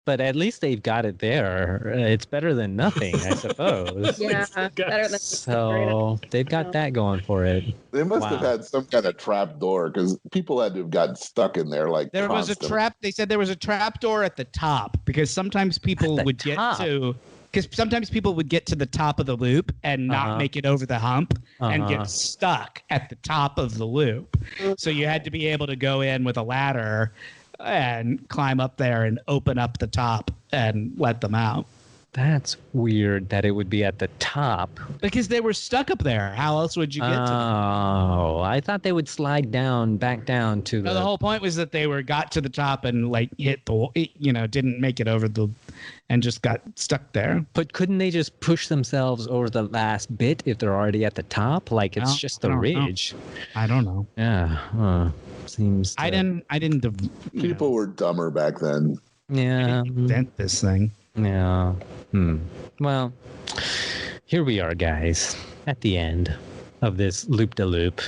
But at least they've got it there. It's better than nothing, I suppose. Yeah, better than So they've got that going for it. They must have had some kind of trap door because people had to have gotten stuck in there like there was a trap. They said there was a trap door at the top because sometimes people would get to. Because sometimes people would get to the top of the loop and not make it over the hump and get stuck at the top of the loop. So you had to be able to go in with a ladder and climb up there and open up the top and let them out. That's weird that it would be at the top. Because they were stuck up there. How else would you get to them? Oh, I thought they would slide back down to the whole point was that they got to the top and hit didn't make it over and just got stuck there. But couldn't they just push themselves over the last bit if they're already at the top? It's just the ridge. I don't know. Yeah. Seems. I didn't. People were dumber back then. Yeah. Invent this thing. Yeah. Well, here we are, guys, at the end of this loop-de-loop.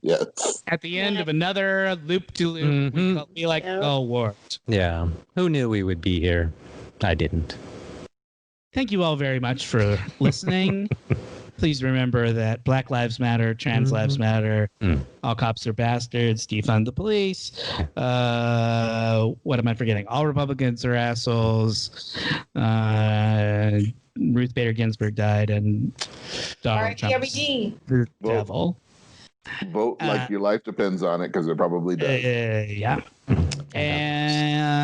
Yes. At the end of another loop-de-loop, we feel like all warped. Yeah. Who knew we would be here? I didn't. Thank you all very much for listening. Please remember that Black Lives Matter, Trans Lives Matter, all cops are bastards, defund the police. What am I forgetting? All Republicans are assholes. Ruth Bader Ginsburg died, and Donald Trump the devil. Vote like your life depends on it, because it probably does. Yeah. And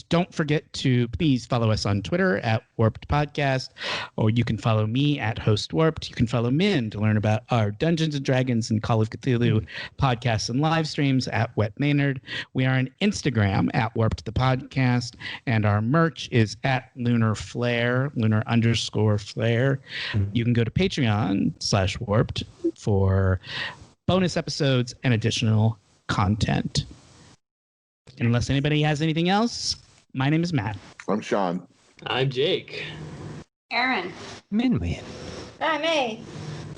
don't forget to please follow us on Twitter at Warped Podcast, or you can follow me at Host Warped. You can follow Min to learn about our Dungeons and Dragons and Call of Cthulhu podcasts and live streams at Wet Maynard. We are on Instagram at Warped the Podcast, and our merch is at Lunar Flare, Lunar_Flare. You can go to Patreon/Warped for bonus episodes and additional content. Unless anybody has anything else, my name is Matt. I'm Sean. I'm Jake. Erin. Min. I'm A.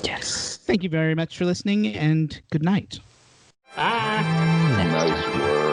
Yes. Thank you very much for listening, and good night. Bye. Nice work.